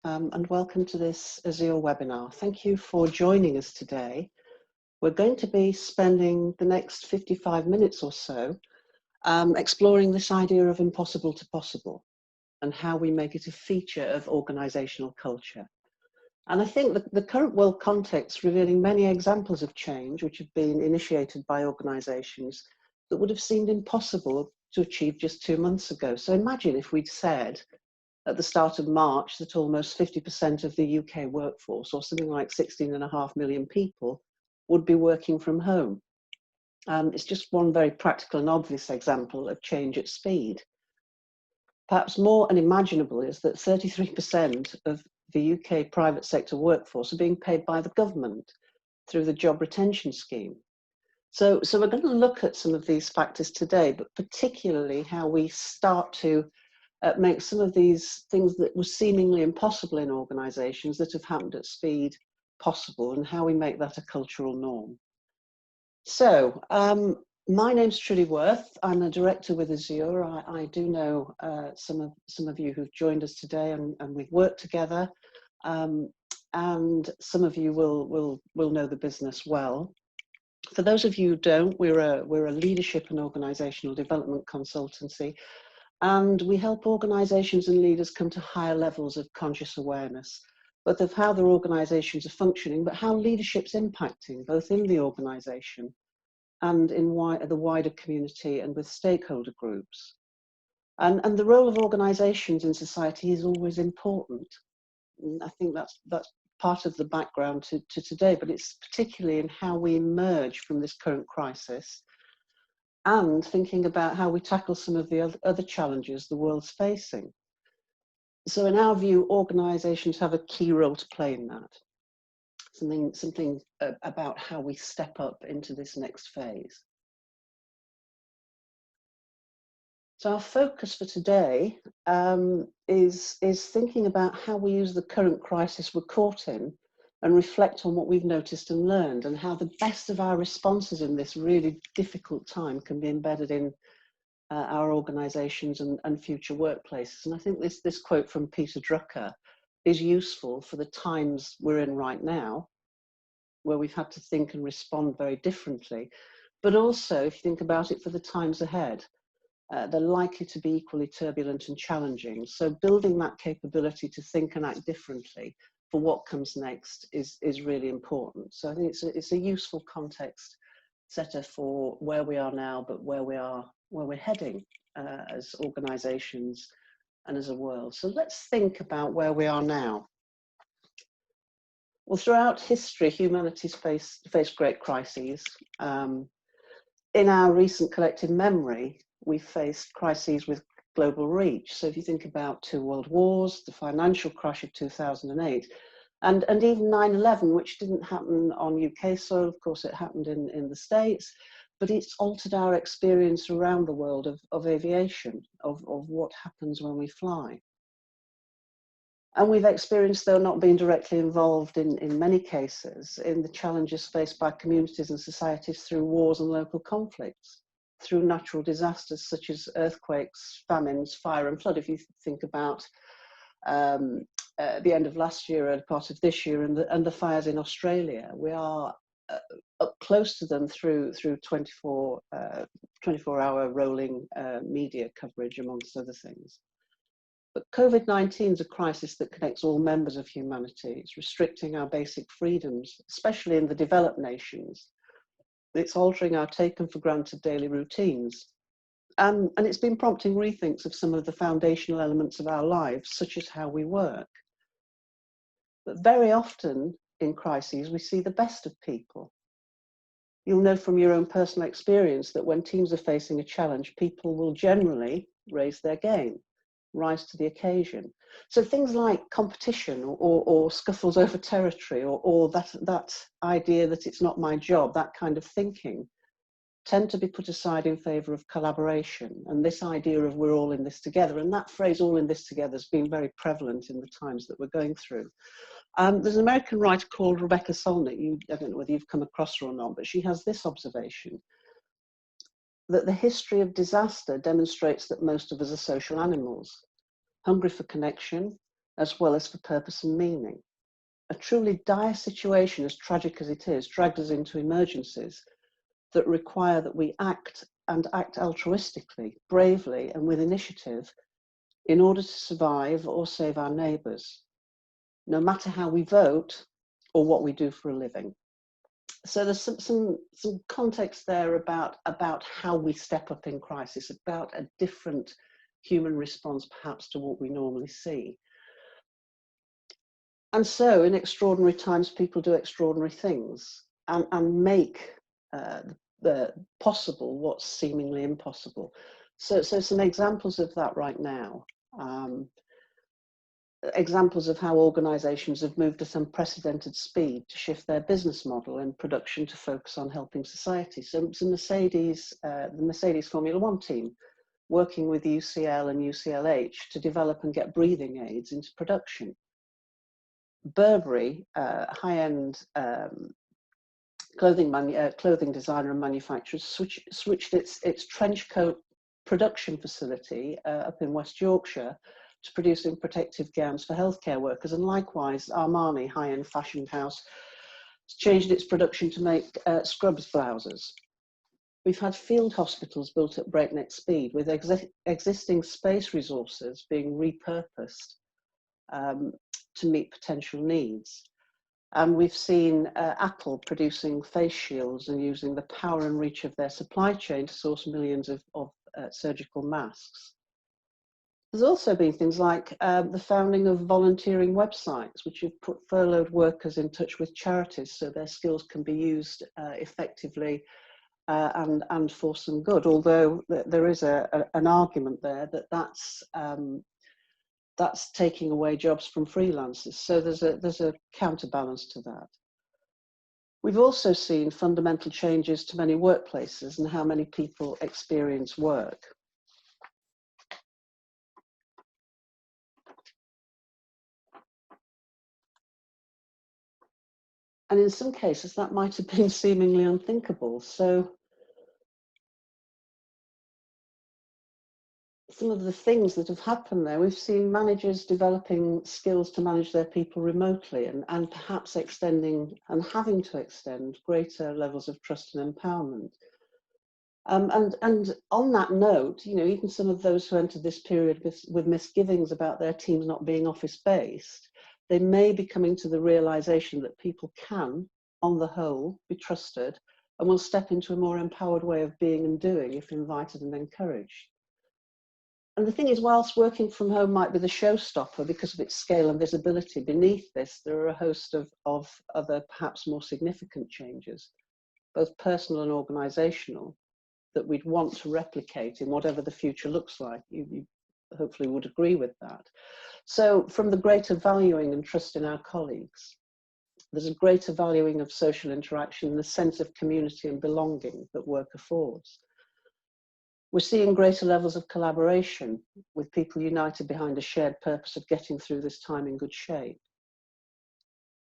and welcome to this Azure webinar. Thank you for joining us today. We're going to be spending the next 55 minutes or so exploring this idea of impossible to possible and how we make it a feature of organisational culture. And I think the current world context revealing many examples of change which have been initiated by organisations that would have seemed impossible to achieve just 2 months ago. So imagine if we'd said at the start of March that almost 50% of the UK workforce, or something like 16.5 million people, would be working from home. It's just one very practical and obvious example of change at speed. Perhaps more unimaginable is that 33% of the UK private sector workforce are being paid by the government through the job retention scheme. So we're going to look at some of these factors today, but particularly how we start to make some of these things that were seemingly impossible in organisations that have happened at speed possible, and how we make that a cultural norm. So my name's Trudy Worth. I'm a director with Azure. I do know some of you who've joined us today, and we've worked together, and some of you will know the business well. For those of you who don't, we're a leadership and organisational development consultancy, and we help organisations and leaders come to higher levels of conscious awareness, both of how their organisations are functioning, but how leadership's impacting both in the organisation and in the wider community and with stakeholder groups. And the role of organisations in society is always important. And I think that's part of the background to today, but it's particularly in how we emerge from this current crisis and thinking about how we tackle some of the other challenges the world's facing. So in our view, organisations have a key role to play in that. Something about how we step up into this next phase. So our focus for today is thinking about how we use the current crisis we're caught in and reflect on what we've noticed and learned, and how the best of our responses in this really difficult time can be embedded in our organisations and future workplaces. And I think this quote from Peter Drucker is useful for the times we're in right now, where we've had to think and respond very differently. But also, if you think about it for the times ahead, they're likely to be equally turbulent and challenging. So building that capability to think and act differently for what comes next is really important. So I think it's a useful context setter for where we are now, but where we're heading as organisations and as a world. So let's think about where we are now. Well, throughout history, humanity's faced great crises. In our recent collective memory, we faced crises with global reach. So if you think about 2 world wars, the financial crash of 2008, and even 9/11, which didn't happen on UK soil, of course it happened in the States, but it's altered our experience around the world of aviation, of what happens when we fly. And we've experienced, though not being directly involved in many cases, in the challenges faced by communities and societies through wars and local conflicts, through natural disasters such as earthquakes, famines, fire and flood. If you think about the end of last year and part of this year, and the fires in Australia, we are up close to them through 24-hour rolling media coverage, amongst other things. But COVID-19 is a crisis that connects all members of humanity. It's restricting our basic freedoms, especially in the developed nations. It's altering our taken for granted daily routines. And it's been prompting rethinks of some of the foundational elements of our lives, such as how we work. But very often in crises, we see the best of people. You'll know from your own personal experience that when teams are facing a challenge, people will generally raise their game, rise to the occasion. So things like competition or scuffles over territory or that idea that it's not my job, that kind of thinking, tend to be put aside in favour of collaboration and this idea of we're all in this together. And that phrase, all in this together, has been very prevalent in the times that we're going through. There's an American writer called Rebecca Solnit, I don't know whether you've come across her or not, but she has this observation, that the history of disaster demonstrates that most of us are social animals, hungry for connection, as well as for purpose and meaning. A truly dire situation, as tragic as it is, dragged us into emergencies that require that we act, and act altruistically, bravely and with initiative, in order to survive or save our neighbours, no matter how we vote or what we do for a living. So there's some context there about how we step up in crisis, about a different human response perhaps to what we normally see. And so in extraordinary times, people do extraordinary things and make possible what's seemingly impossible. So some examples of that right now. Examples of how organisations have moved at unprecedented speed to shift their business model and production to focus on helping society. So the Mercedes Formula One team, working with UCL and UCLH to develop and get breathing aids into production. Burberry, high-end clothing designer and manufacturer, switched its trench coat production facility up in West Yorkshire to producing protective gowns for healthcare workers. And likewise, Armani, high-end fashion house, changed its production to make scrubs blouses. We've had field hospitals built at breakneck speed with existing space resources being repurposed to meet potential needs. And we've seen Apple producing face shields and using the power and reach of their supply chain to source millions of surgical masks. There's also been things like the founding of volunteering websites, which have put furloughed workers in touch with charities so their skills can be used effectively and for some good. Although there is an argument there that that's taking away jobs from freelancers. So there's a counterbalance to that. We've also seen fundamental changes to many workplaces and how many people experience work. And in some cases, that might have been seemingly unthinkable. So some of the things that have happened there, we've seen managers developing skills to manage their people remotely and perhaps extending and having to extend greater levels of trust and empowerment. And on that note, you know, even some of those who entered this period with misgivings about their teams not being office-based, they may be coming to the realization that people can, on the whole, be trusted and will step into a more empowered way of being and doing if invited and encouraged. And the thing is, whilst working from home might be the showstopper because of its scale and visibility, beneath this, there are a host of other, perhaps more significant changes, both personal and organisational, that we'd want to replicate in whatever the future looks like. You hopefully would agree with that. So from the greater valuing and trust in our colleagues, there's a greater valuing of social interaction and the sense of community and belonging that work affords. We're seeing greater levels of collaboration with people united behind a shared purpose of getting through this time in good shape.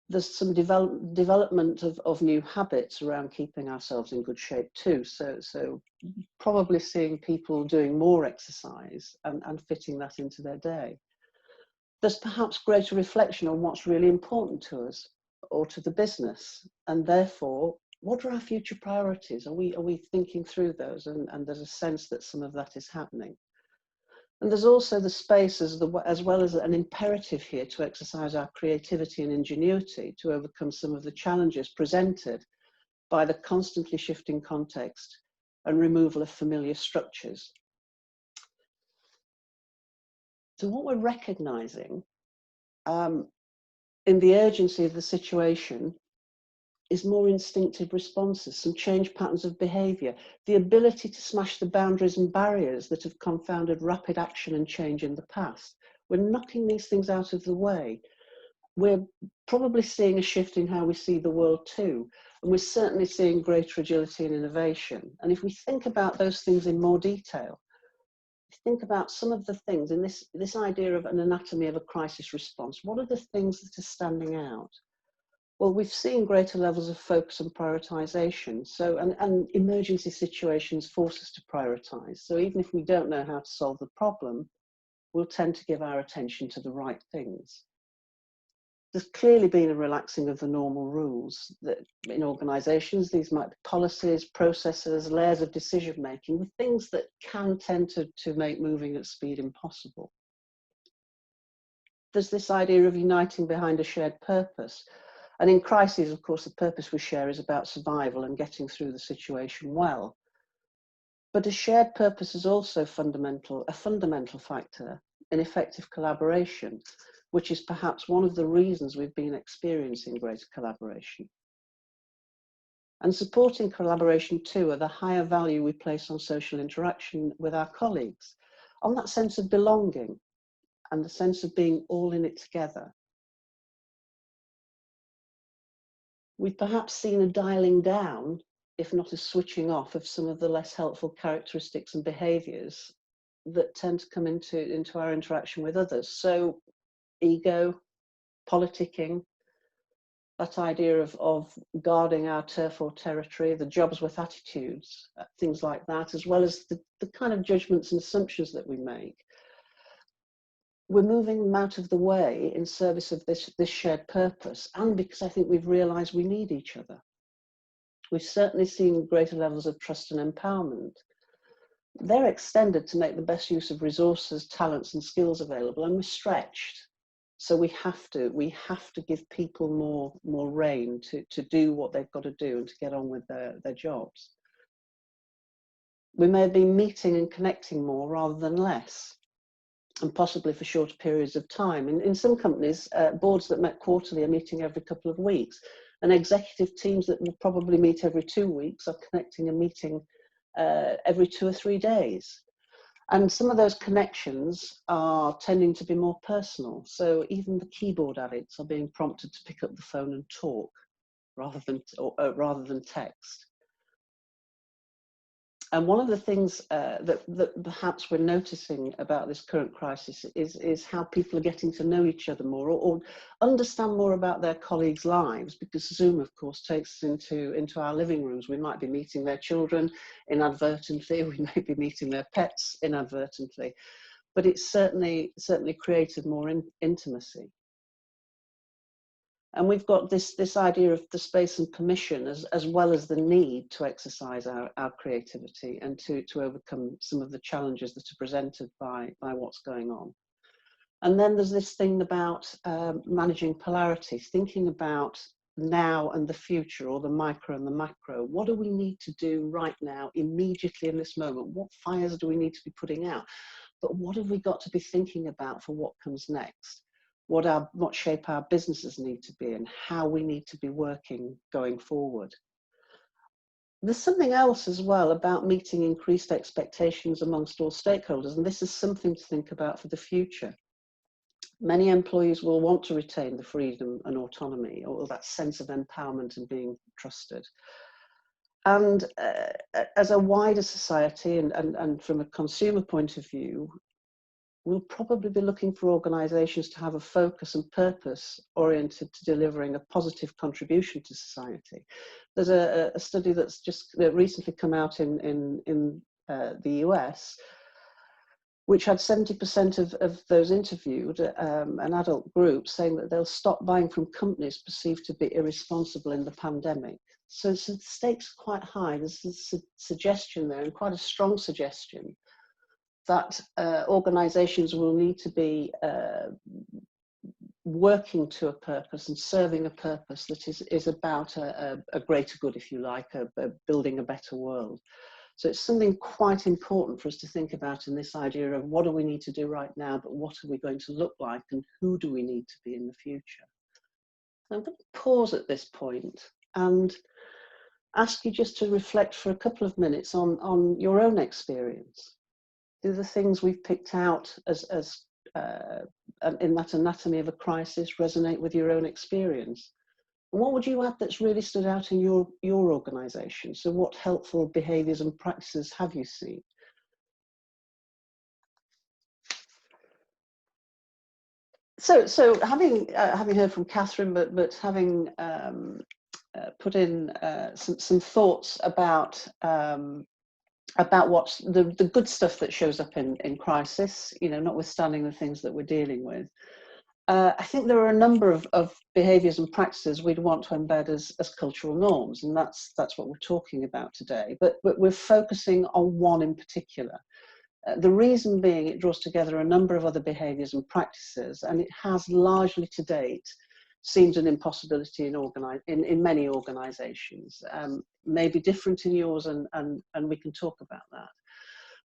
There's some development of new habits around keeping ourselves in good shape too. So probably seeing people doing more exercise and fitting that into their day. There's perhaps greater reflection on what's really important to us or to the business, and therefore, what are our future priorities? Are we thinking through those? And there's a sense that some of that is happening. And there's also the space as well as an imperative here to exercise our creativity and ingenuity to overcome some of the challenges presented by the constantly shifting context and removal of familiar structures. So what we're recognizing in the urgency of the situation is more instinctive responses, some change patterns of behaviour, the ability to smash the boundaries and barriers that have confounded rapid action and change in the past. We're knocking these things out of the way. We're probably seeing a shift in how we see the world too, and we're certainly seeing greater agility and innovation. And if we think about those things in more detail, think about some of the things in this idea of an anatomy of a crisis response. What are the things that are standing out? Well, we've seen greater levels of focus and prioritisation. So, and emergency situations force us to prioritise. So even if we don't know how to solve the problem, we'll tend to give our attention to the right things. there's clearly been a relaxing of the normal rules that in organisations. These might be policies, processes, layers of decision making, the things that can tend to make moving at speed impossible. There's this idea of uniting behind a shared purpose. And in crises, of course, the purpose we share is about survival and getting through the situation well. But a shared purpose is also a fundamental factor in effective collaboration, which is perhaps one of the reasons we've been experiencing greater collaboration. And supporting collaboration too are the higher value we place on social interaction with our colleagues, on that sense of belonging and the sense of being all in it together. We've perhaps seen a dialing down, if not a switching off, of some of the less helpful characteristics and behaviours that tend to come into our interaction with others. So ego, politicking, that idea of guarding our turf or territory, the jobs with attitudes, things like that, as well as the kind of judgments and assumptions that we make. We're moving them out of the way in service of this shared purpose, and because I think we've realised we need each other. We've certainly seen greater levels of trust and empowerment. They're extended to make the best use of resources, talents and skills available, and we're stretched. So we have to give people more rein to do what they've got to do and to get on with their jobs. We may be meeting and connecting more rather than less, and possibly for shorter periods of time. In some companies, boards that met quarterly are meeting every couple of weeks, and executive teams that will probably meet every 2 weeks are connecting and meeting every 2 or 3 days. And some of those connections are tending to be more personal. So even the keyboard addicts are being prompted to pick up the phone and talk rather than text. And one of the things that perhaps we're noticing about this current crisis is how people are getting to know each other more, or understand more about their colleagues' lives, because Zoom, of course, takes us into our living rooms. We might be meeting their children inadvertently, we may be meeting their pets inadvertently, but it's certainly created more intimacy. And we've got this idea of the space and permission, as well as the need to exercise our creativity and to overcome some of the challenges that are presented by what's going on. And then there's this thing about managing polarity, thinking about now and the future, or the micro and the macro. What do we need to do right now, immediately in this moment? What fires do we need to be putting out? But what have we got to be thinking about for what comes next? What shape our businesses need to be and how we need to be working going forward. There's something else as well about meeting increased expectations amongst all stakeholders, and this is something to think about for the future. Many employees will want to retain the freedom and autonomy, or that sense of empowerment and being trusted. And as a wider society and from a consumer point of view, we'll probably be looking for organisations to have a focus and purpose oriented to delivering a positive contribution to society. There's a study that's just recently come out in the US, which had 70% of those interviewed, an adult group, saying that they'll stop buying from companies perceived to be irresponsible in the pandemic. So the stakes are quite high. There's a suggestion there, and quite a strong suggestion, that organisations will need to be working to a purpose and serving a purpose that is about a greater good, if you like, building a better world. So it's something quite important for us to think about in this idea of what do we need to do right now, but what are we going to look like and who do we need to be in the future. So I'm going to pause at this point and ask you just to reflect for a couple of minutes on your own experience. Do the things we've picked out as in that anatomy of a crisis resonate with your own experience? And what would you add that's really stood out in your organisation? So what helpful behaviours and practices have you seen? So having heard from Catherine, but having put in some thoughts about what's the good stuff that shows up in crisis, you know, notwithstanding the things that we're dealing with. I think there are a number of behaviours and practices we'd want to embed as cultural norms, and that's what we're talking about today. But we're focusing on one in particular. The reason being, it draws together a number of other behaviours and practices, and it has largely to date seemed an impossibility in many organisations. Maybe different in yours, and we can talk about that.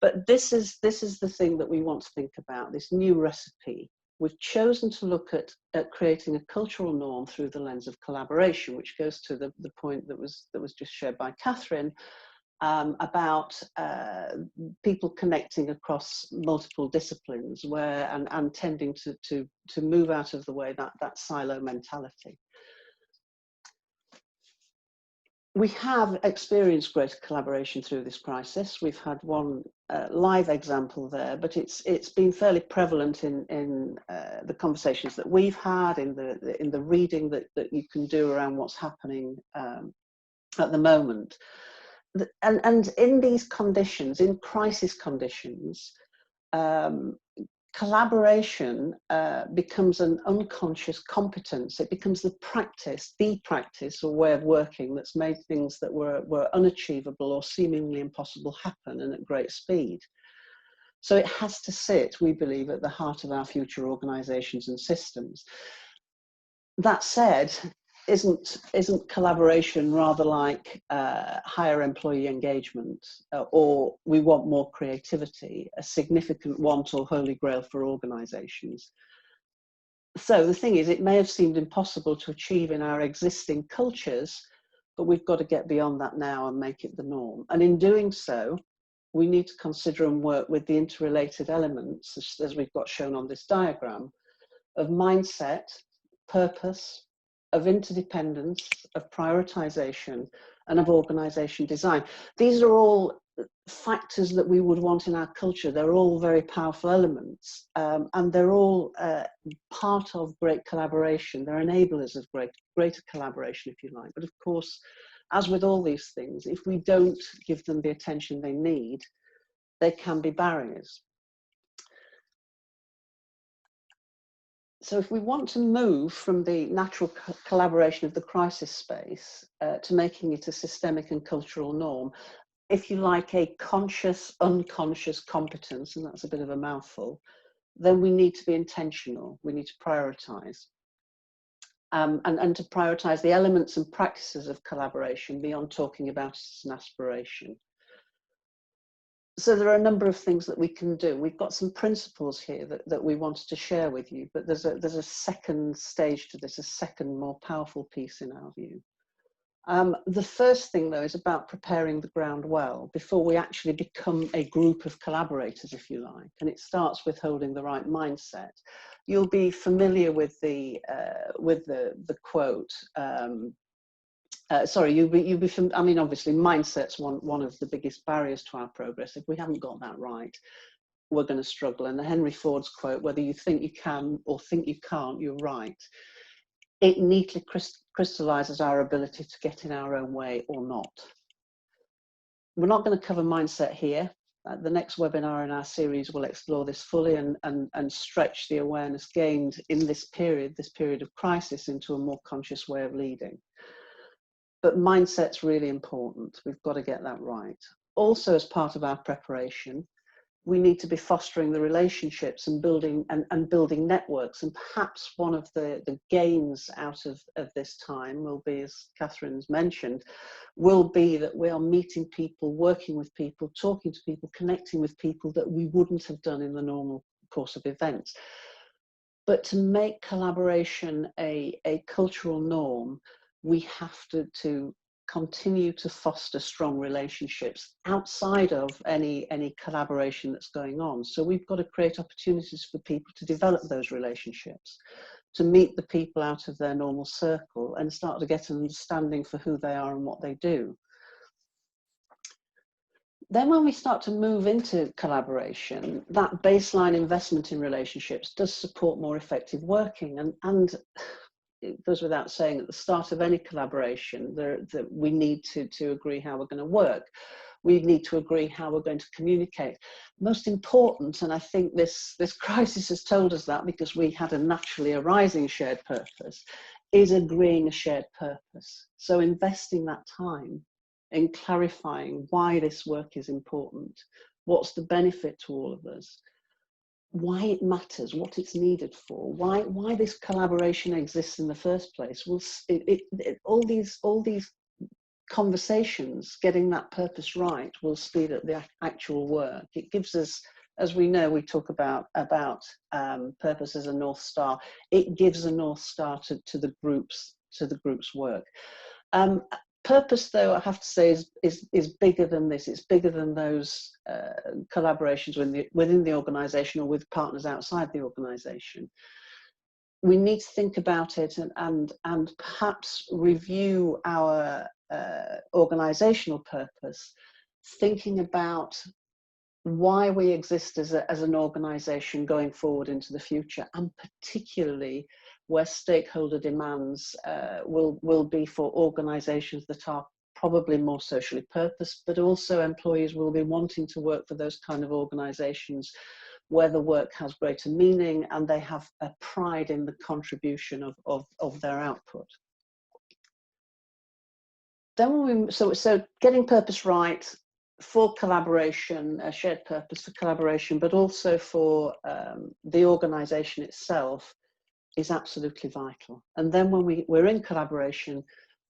But this is the thing that we want to think about, this new recipe. We've chosen to look at creating a cultural norm through the lens of collaboration, which goes to the point that was just shared by Catherine, about people connecting across multiple disciplines, and tending to move out of the way that silo mentality. We have experienced greater collaboration through this crisis. We've had one live example there, but it's been fairly prevalent in the conversations that we've had, in the reading that you can do around what's happening at the moment. And in these conditions, in crisis conditions, collaboration becomes an unconscious competence. It becomes the practice or way of working that's made things that were unachievable or seemingly impossible happen, and at great speed. So it has to sit, we believe, at the heart of our future organisations and systems. That said, isn't collaboration rather like higher employee engagement, or we want more creativity, a significant want or holy grail for organisations? So the thing is, it may have seemed impossible to achieve in our existing cultures, but we've got to get beyond that now and make it the norm. And in doing so, we need to consider and work with the interrelated elements, as we've got shown on this diagram, of mindset, purpose, of interdependence, of prioritization, and of organization design. These are all factors that we would want in our culture. They're all very powerful elements, and they're all part of great collaboration. They're enablers of greater collaboration, if you like. But of course, as with all these things, if we don't give them the attention they need, they can be barriers. So if we want to move from the natural collaboration of the crisis space to making it a systemic and cultural norm, if you like, a conscious, unconscious competence, and that's a bit of a mouthful, then we need to be intentional. We need to prioritize. And to prioritize the elements and practices of collaboration beyond talking about it as an aspiration. So there are a number of things that we can do. We've got some principles here that we wanted to share with you, but there's a second stage to this, a second more powerful piece in our view. The first thing, though, is about preparing the ground well before we actually become a group of collaborators, if you like. And it starts with holding the right mindset. You'll be familiar with the quote. I mean, obviously, mindset's one of the biggest barriers to our progress. If we haven't got that right, we're going to struggle. And the Henry Ford's quote, whether you think you can or think you can't, you're right. It neatly crystallizes our ability to get in our own way or not. We're not going to cover mindset here. The next webinar in our series will explore this fully and stretch the awareness gained in this period of crisis, into a more conscious way of leading. But mindset's really important. We've got to get that right. Also, as part of our preparation, we need to be fostering the relationships and building networks. And perhaps one of the gains out of this time will be, as Catherine's mentioned, will be that we are meeting people, working with people, talking to people, connecting with people that we wouldn't have done in the normal course of events. But to make collaboration a cultural norm, we have to continue to foster strong relationships outside of any collaboration that's going on. So we've got to create opportunities for people to develop those relationships, to meet the people out of their normal circle and start to get an understanding for who they are and what they do. Then when we start to move into collaboration, that baseline investment in relationships does support more effective working. And it goes without saying, at the start of any collaboration, that we need to agree how we're going to work. We need to agree how we're going to communicate. Most important, and I think this crisis has told us that, because we had a naturally arising shared purpose, is agreeing a shared purpose. So investing that time in clarifying why this work is important, what's the benefit to all of us, why it matters, what it's needed for, why this collaboration exists in the first place. All these conversations, getting that purpose right, will speed up the actual work. It gives us, as we know, we talk about purpose as a North Star. It gives a North Star to the group's work. Purpose, though, I have to say, is bigger than this. It's bigger than those collaborations within the organisation or with partners outside the organisation. We need to think about it and perhaps review our organisational purpose, thinking about why we exist as an organisation going forward into the future, and particularly where stakeholder demands will be for organisations that are probably more socially purposed, but also employees will be wanting to work for those kind of organisations where the work has greater meaning and they have a pride in the contribution of their output. Then so getting purpose right for collaboration, a shared purpose for collaboration, but also for the organisation itself, is absolutely vital. And then when we're in collaboration,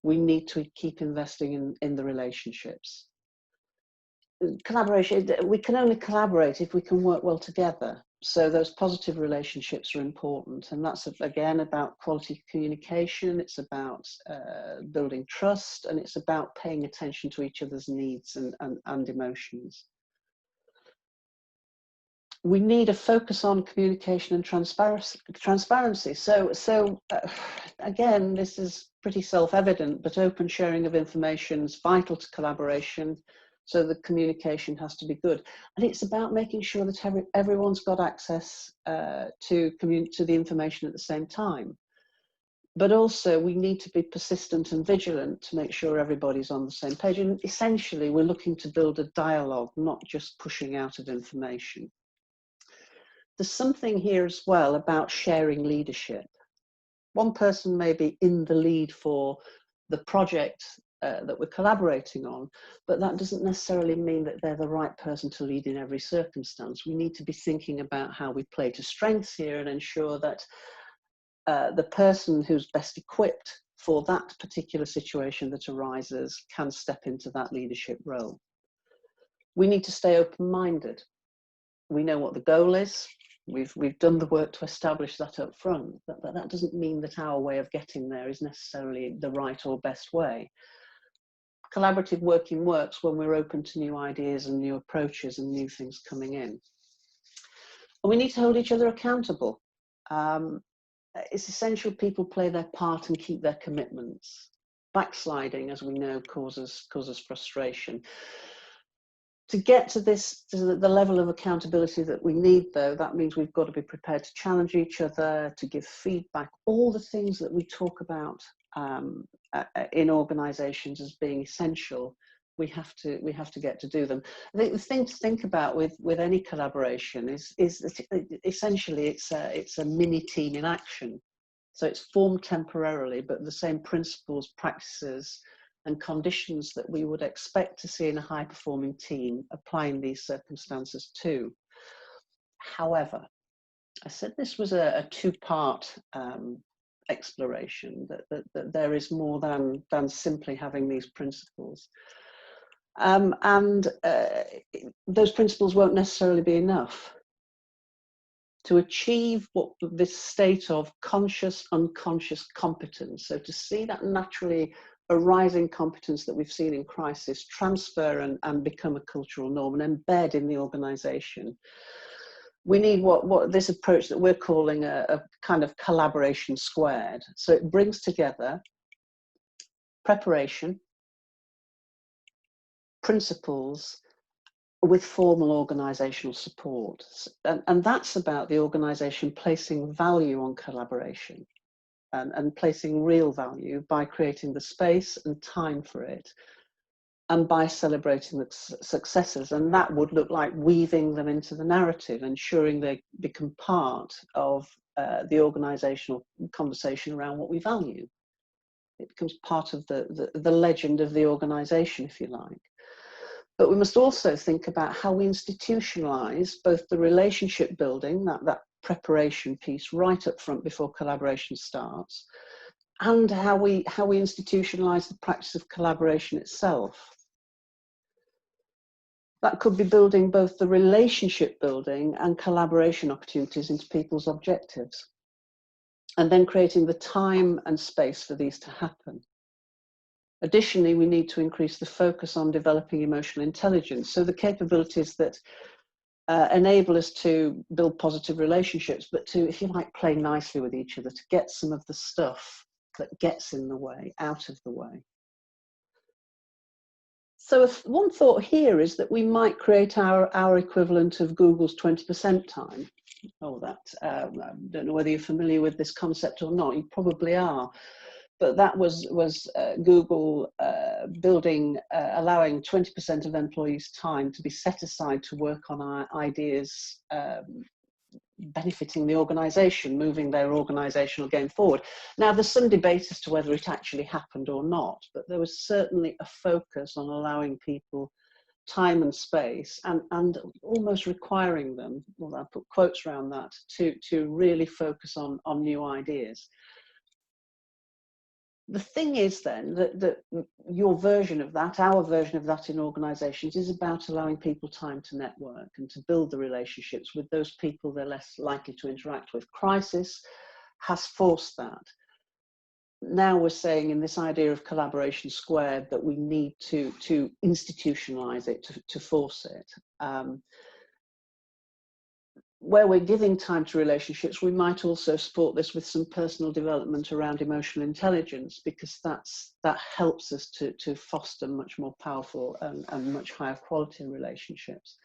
we need to keep investing in the relationships. Collaboration, we can only collaborate if we can work well together. So those positive relationships are important. And that's, again, about quality communication. It's about building trust, and it's about paying attention to each other's needs and emotions. We need a focus on communication and transparency. So again, this is pretty self-evident, but open sharing of information is vital to collaboration. So the communication has to be good. And it's about making sure that everyone's got access to the information at the same time. But also we need to be persistent and vigilant to make sure everybody's on the same page. And essentially, we're looking to build a dialogue, not just pushing out of information. There's something here as well about sharing leadership. One person may be in the lead for the project that we're collaborating on, but that doesn't necessarily mean that they're the right person to lead in every circumstance. We need to be thinking about how we play to strengths here and ensure that the person who's best equipped for that particular situation that arises can step into that leadership role. We need to stay open-minded. We know what the goal is. We've done the work to establish that up front, but that doesn't mean that our way of getting there is necessarily the right or best way. Collaborative working works when we're open to new ideas and new approaches and new things coming in. And we need to hold each other accountable. It's essential people play their part and keep their commitments. Backsliding, as we know, causes frustration. To get to the level of accountability that we need, though, that means we've got to be prepared to challenge each other, to give feedback, all the things that we talk about in organisations as being essential. We have to get to do them. I think the thing to think about with any collaboration is essentially it's a mini team in action. So it's formed temporarily, but the same principles, practices, and conditions that we would expect to see in a high-performing team applying these circumstances too. However, I said this was a two-part exploration, that there is more than simply having these principles. Those principles won't necessarily be enough to achieve this state of conscious, unconscious competence. So to see that naturally arising competence that we've seen in crisis transfer and become a cultural norm and embed in the organisation, we need what this approach that we're calling a kind of collaboration squared. So it brings together preparation, principles, with formal organisational support. And that's about the organisation placing value on collaboration and placing real value by creating the space and time for it, and by celebrating the successes. And that would look like weaving them into the narrative, ensuring they become part of the organisational conversation around what we value. It becomes part of the legend of the organisation, if you like. But we must also think about how we institutionalise both the relationship building, that preparation piece right up front before collaboration starts, and how we institutionalise the practice of collaboration itself. That could be building both the relationship building and collaboration opportunities into people's objectives, and then creating the time and space for these to happen. Additionally, we need to increase the focus on developing emotional intelligence, so the capabilities that enable us to build positive relationships, but to, if you like, play nicely with each other, to get some of the stuff that gets in the way out of the way. So one thought here is that we might create our equivalent of Google's 20% time. Oh, that, I don't know whether you're familiar with this concept or not, you probably are. But that was Google building, allowing 20% of employees' time to be set aside to work on ideas benefiting the organisation, moving their organisational game forward. Now, there's some debate as to whether it actually happened or not, but there was certainly a focus on allowing people time and space, and almost requiring them, well, I'll put quotes around that, to really focus on new ideas. The thing is then that your version of that, our version of that in organisations, is about allowing people time to network and to build the relationships with those people they're less likely to interact with. Crisis has forced that. Now we're saying in this idea of collaboration squared that we need to institutionalise it, to force it. Where we're giving time to relationships, we might also support this with some personal development around emotional intelligence, because that helps us to foster much more powerful and much higher quality relationships.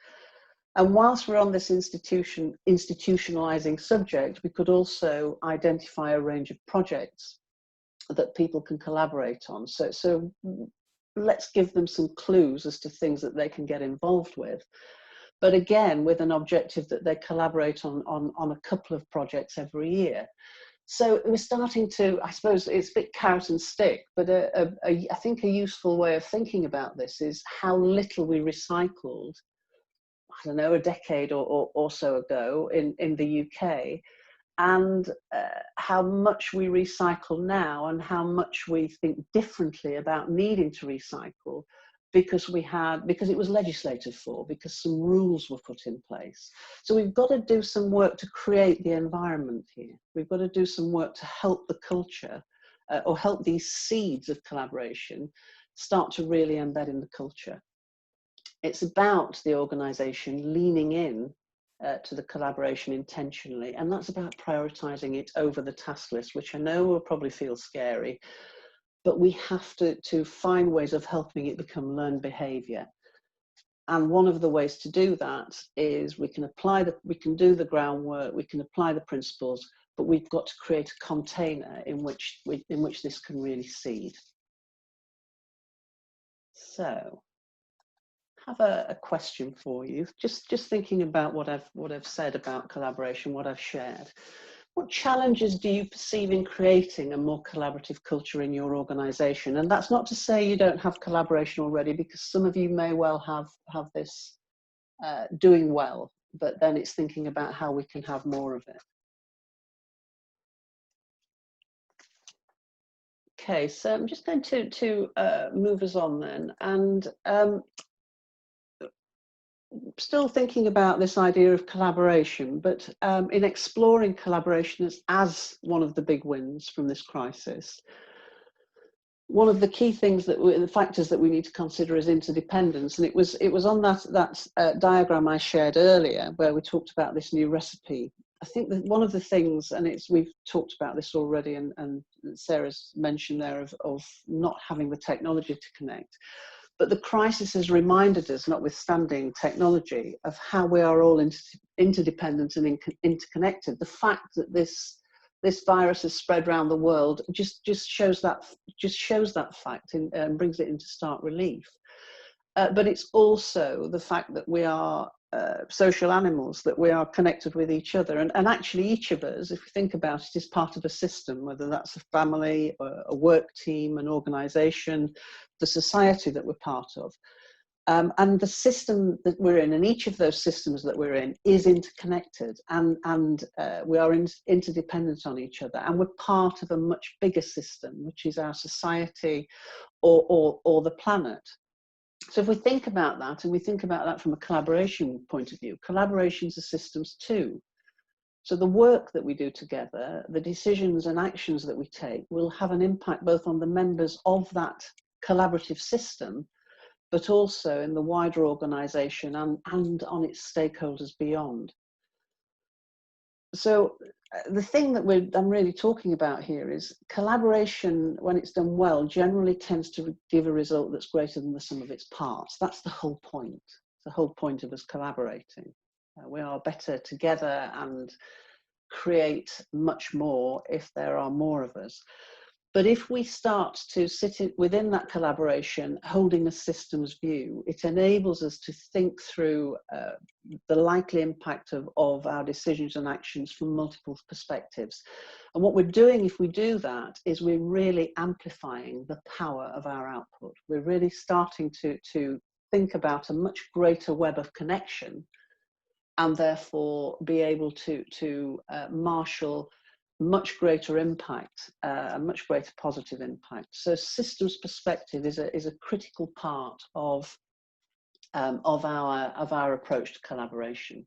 And whilst we're on this institutionalizing subject, we could also identify a range of projects that people can collaborate on. So let's give them some clues as to things that they can get involved with. But again, with an objective that they collaborate on a couple of projects every year. So we're starting to, I suppose it's a bit carrot and stick, but I think a useful way of thinking about this is how little we recycled, I don't know, a decade or so ago in the UK, and how much we recycle now, and how much we think differently about needing to recycle, because it was legislated for, because some rules were put in place. So we've got to do some work to create the environment here. We've got to do some work to help the culture, or help these seeds of collaboration start to really embed in the culture. It's about the organisation leaning in to the collaboration intentionally, and that's about prioritising it over the task list, which I know will probably feel scary, but we have to find ways of helping it become learned behaviour. And one of the ways to do that is we can do the groundwork, we can apply the principles, but we've got to create a container in which this can really seed. So, have a question for you. Just thinking about what I've said about collaboration, what I've shared. What challenges do you perceive in creating a more collaborative culture in your organisation? And that's not to say you don't have collaboration already, because some of you may well have this doing well, but then it's thinking about how we can have more of it. Okay, so I'm just going to move us on then, and still thinking about this idea of collaboration, but in exploring collaboration as one of the big wins from this crisis, one of the key things the factors that we need to consider is interdependence. And it was on that diagram I shared earlier, where we talked about this new recipe. I think that one of the things, and we've talked about this already, and Sarah's mentioned there of not having the technology to connect. But the crisis has reminded us, notwithstanding technology, of how we are all interdependent and interconnected. The fact that this virus has spread around the world just shows that fact and brings it into stark relief. but it's also the fact that we are social animals, that we are connected with each other. And actually each of us, if we think about it, is part of a system, whether that's a family, a work team, an organisation, the society that we're part of. And the system that we're in, and each of those systems that we're in, is interconnected, and we are interdependent on each other, and we're part of a much bigger system, which is our society or the planet. So if we think about that, and we think about that from a collaboration point of view, collaborations are systems too. So the work that we do together, the decisions and actions that we take, will have an impact both on the members of that collaborative system, but also in the wider organisation and on its stakeholders beyond. So the thing that I'm really talking about here is collaboration, when it's done well, generally tends to give a result that's greater than the sum of its parts. That's the whole point. The whole point of us collaborating. We are better together and create much more if there are more of us. But if we start to sit within that collaboration, holding a systems view, it enables us to think through the likely impact of our decisions and actions from multiple perspectives. And what we're doing if we do that is we're really amplifying the power of our output. We're really starting to think about a much greater web of connection, and therefore be able to marshal much greater impact, a much greater positive impact. So systems perspective is a critical part of our approach to collaboration.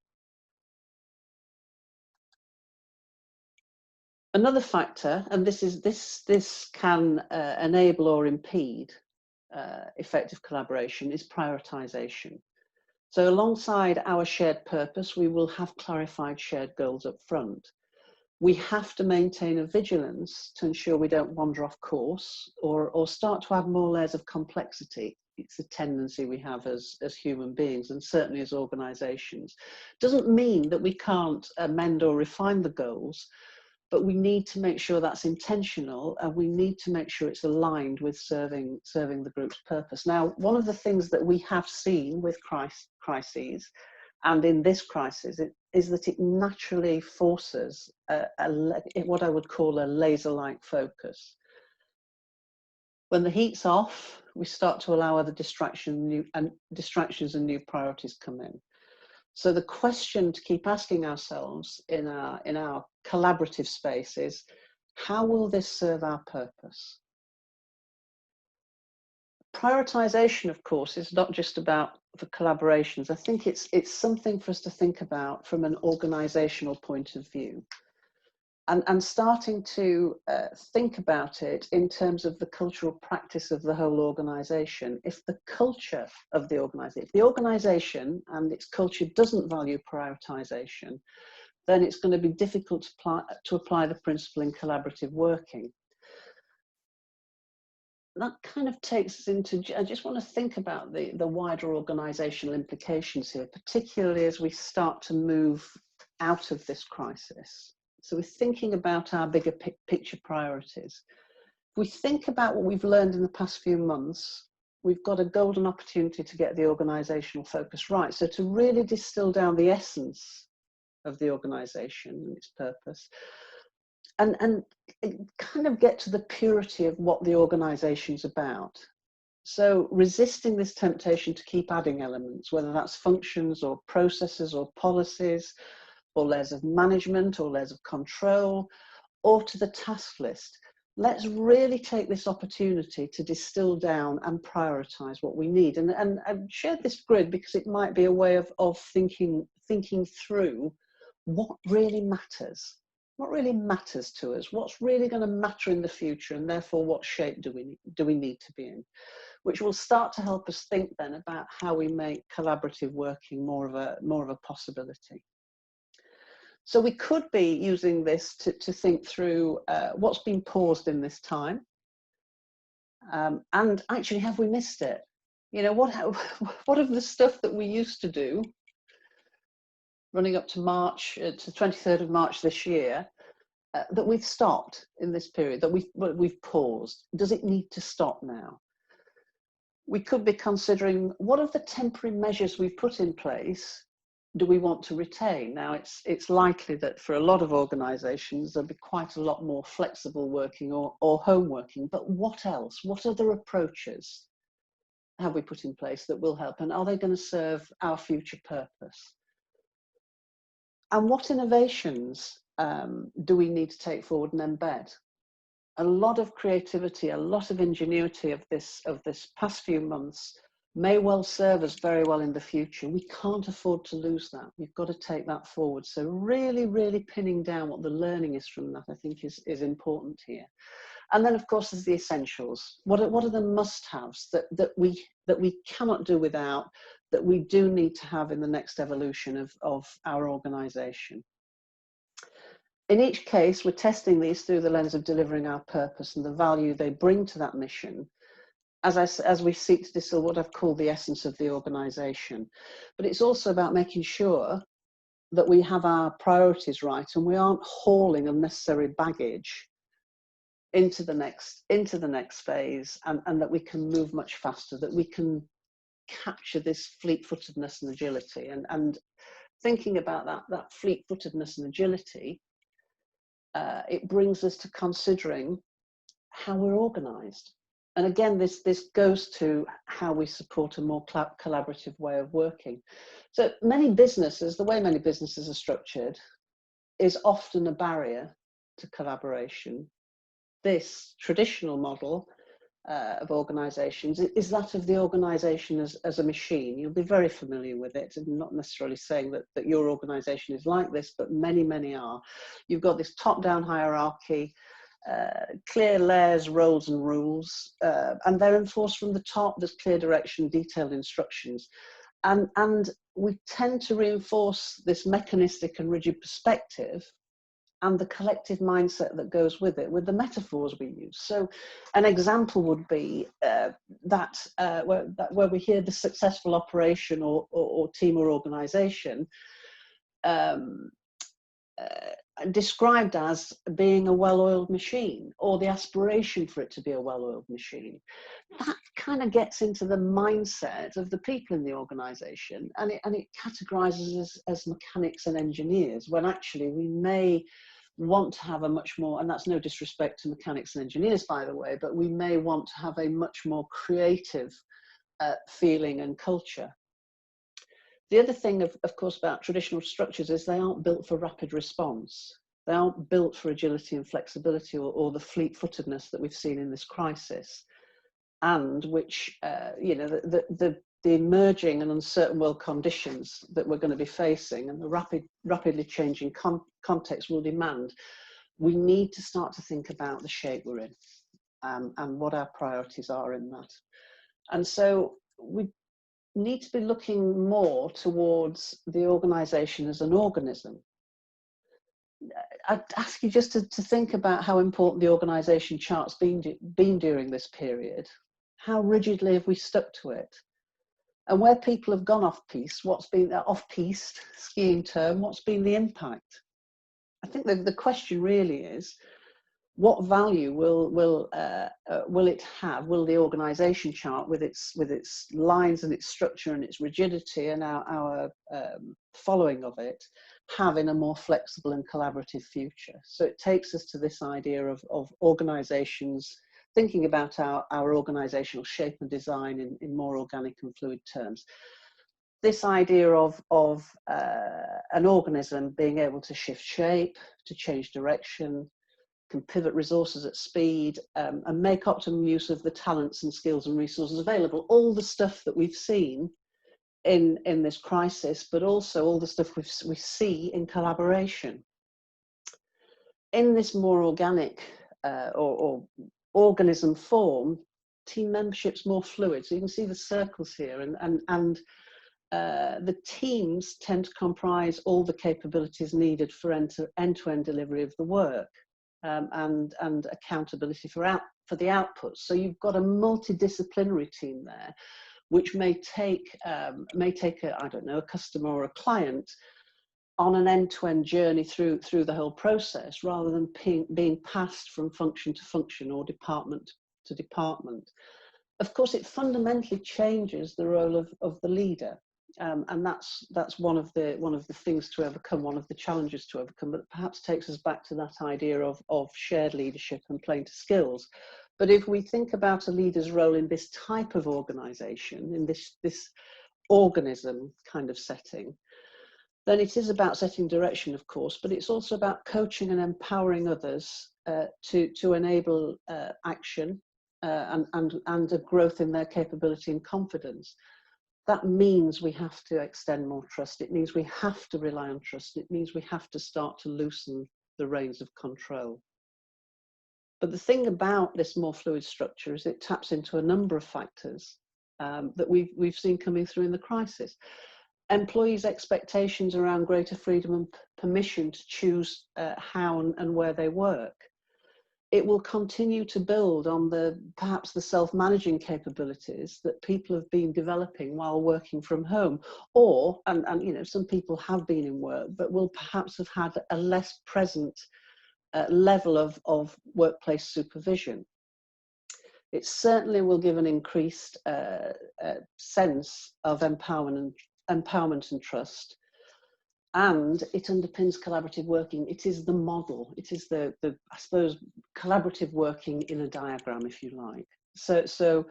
Another factor, and this can enable or impede effective collaboration, is prioritization. So alongside our shared purpose, we will have clarified shared goals up front. We have to maintain a vigilance to ensure we don't wander off course or start to add more layers of complexity. It's a tendency we have as human beings, and certainly as organisations. Doesn't mean that we can't amend or refine the goals, but we need to make sure that's intentional, and we need to make sure it's aligned with serving the group's purpose. Now, one of the things that we have seen with crises, and in this crisis, is that it naturally forces what I would call a laser-like focus. When the heat's off, we start to allow other distractions and new priorities come in. So the question to keep asking ourselves in our collaborative space is, how will this serve our purpose? Prioritization, of course, is not just about the collaborations. I think it's something for us to think about from an organizational point of view, and starting to think about it in terms of the cultural practice of the whole organization. If the culture of the organization, if the organization and its culture doesn't value prioritization, then it's going to be difficult to apply the principle in collaborative working. That kind of takes us into, I just want to think about the wider organizational implications here, particularly as we start to move out of this crisis. So we're thinking about our bigger picture priorities. If we think about what we've learned in the past few months, we've got a golden opportunity to get the organizational focus right. So to really distill down the essence of the organization and its purpose, and kind of get to the purity of what the organization's about. So resisting this temptation to keep adding elements, whether that's functions or processes or policies, or layers of management or layers of control, or to the task list. Let's really take this opportunity to distill down and prioritize what we need. And I've shared this grid because it might be a way of thinking through what really matters. What really matters to us? What's really going to matter in the future, and therefore what shape do we need to be in? Which will start to help us think then about how we make collaborative working more of a possibility. So we could be using this to think through what's been paused in this time, and actually, have we missed it? You know, what of the stuff that we used to do running up to March, to the 23rd of March this year, that we've stopped in this period, that we've paused? Does it need to stop now? we could be considering what of the temporary measures we've put in place do we want to retain? Now, it's likely that for a lot of organisations, there'll be quite a lot more flexible working or home working, but what else? What other approaches have we put in place that will help? And are they going to serve our future purpose? And what innovations do we need to take forward and embed? A lot of creativity, a lot of ingenuity of this past few months may well serve us very well in the future. We can't afford to lose that. We've got to take that forward. So really, really pinning down what the learning is from that, I think is important here. And then, of course, there's the essentials. What are the must-haves that we cannot do without, that we do need to have in the next evolution of our organisation? In each case, we're testing these through the lens of delivering our purpose and the value they bring to that mission, as we seek to distill what I've called the essence of the organisation. But it's also about making sure that we have our priorities right and we aren't hauling unnecessary baggage into the next phase, and that we can move much faster, that we can capture this fleet-footedness and agility. And thinking about that fleet-footedness and agility, it brings us to considering how we're organised. And again, this goes to how we support a more collaborative way of working. So many businesses, the way many businesses are structured, is often a barrier to collaboration. This traditional model of organisations is that of the organisation as a machine. You'll be very familiar with it. I'm not necessarily saying that your organisation is like this, but many are. You've got this top-down hierarchy, clear layers, roles and rules, and they're enforced from the top. There's clear direction, detailed instructions. And we tend to reinforce this mechanistic and rigid perspective and the collective mindset that goes with it, with the metaphors we use. So an example would be where we hear the successful operation or team or organisation described as being a well-oiled machine, or the aspiration for it to be a well-oiled machine. That kind of gets into the mindset of the people in the organisation, and it categorises us as mechanics and engineers, when actually we may want to have a much more, and that's no disrespect to mechanics and engineers, by the way, but we may want to have a much more creative feeling and culture. The other thing, of course, about traditional structures is they aren't built for rapid response. They aren't built for agility and flexibility, or the fleet-footedness that we've seen in this crisis, and which, the emerging and uncertain world conditions that we're going to be facing and the rapidly changing context will demand. We need to start to think about the shape we're in, and what our priorities are in that. And so we need to be looking more towards the organisation as an organism. I'd ask you just to think about how important the organisation chart's been during this period. How rigidly have we stuck to it? And where people have gone off-piste, what's been off-piste, skiing term, what's been the impact? I think the question really is, what value will it have? Will the organisation chart, with its lines and its structure and its rigidity and our following of it, have in a more flexible and collaborative future? So it takes us to this idea of organisations thinking about our organisational shape and design in more organic and fluid terms. This idea of an organism being able to shift shape, to change direction, can pivot resources at speed, and make optimum use of the talents and skills and resources available. All the stuff that we've seen in this crisis, but also all the stuff we see in collaboration. In this more organic or organism form, team membership's more fluid. So you can see the circles here, and the teams tend to comprise all the capabilities needed for end-to-end delivery of the work. And accountability for the outputs. So you've got a multidisciplinary team there, which may take a customer or a client on an end-to-end journey through the whole process, rather than being passed from function to function or department to department. Of course, it fundamentally changes the role of the leader. And that's one of the things to overcome, one of the challenges to overcome, but perhaps takes us back to that idea of shared leadership and playing to skills. But if we think about a leader's role in this type of organisation, in this organism kind of setting, then it is about setting direction, of course, but it's also about coaching and empowering others to enable action and a growth in their capability and confidence. That means we have to extend more trust. It means we have to rely on trust. It means we have to start to loosen the reins of control. But the thing about this more fluid structure is it taps into a number of factors that we've seen coming through in the crisis. Employees' expectations around greater freedom and permission to choose how and where they work. It will continue to build on perhaps the self-managing capabilities that people have been developing while working from home, or, and you know, some people have been in work, but will perhaps have had a less present level of workplace supervision. It certainly will give an increased sense of empowerment and trust. And it underpins collaborative working. It is the model. It is the I suppose, collaborative working in a diagram, if you like. So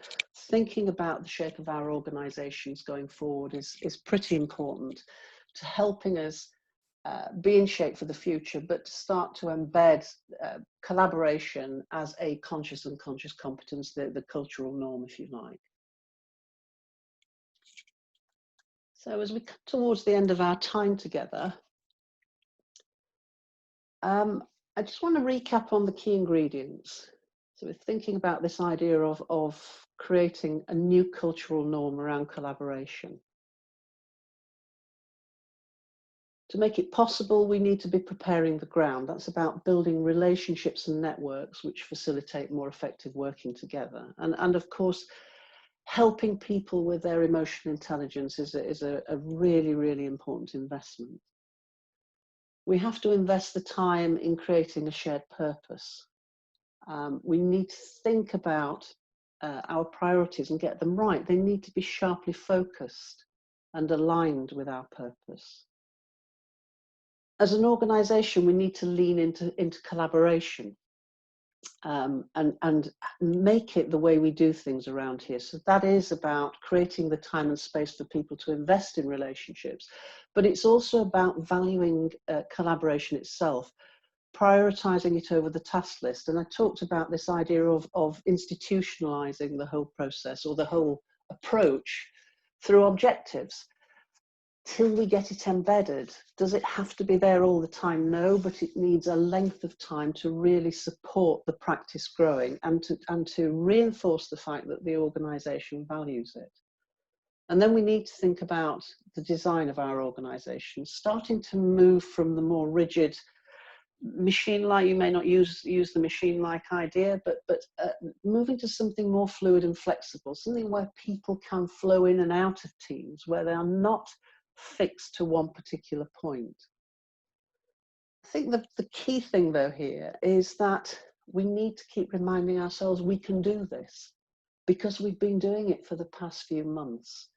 thinking about the shape of our organisations going forward is pretty important to helping us be in shape for the future, but to start to embed collaboration as a conscious and unconscious competence, the cultural norm, if you like. So as we come towards the end of our time together, I just want to recap on the key ingredients. So we're thinking about this idea of creating a new cultural norm around collaboration. To make it possible, we need to be preparing the ground. That's about building relationships and networks which facilitate more effective working together. And of course, helping people with their emotional intelligence is a really, really important investment. We have to invest the time in creating a shared purpose. We need to think about our priorities and get them right. They need to be sharply focused and aligned with our purpose. As an organisation, we need to lean into collaboration and make it the way we do things around here. So that is about creating the time and space for people to invest in relationships, but it's also about valuing collaboration itself, prioritising it over the task list. And I talked about this idea of institutionalising the whole process or the whole approach through objectives. Till we get it embedded, does it have to be there all the time? No, but it needs a length of time to really support the practice growing and to reinforce the fact that the organisation values it. And then we need to think about the design of our organisation, starting to move from the more rigid machine-like, you may not use the machine-like idea, but moving to something more fluid and flexible, something where people can flow in and out of teams, where they are not fixed to one particular point. I think the key thing though here is that we need to keep reminding ourselves we can do this, because we've been doing it for the past few months.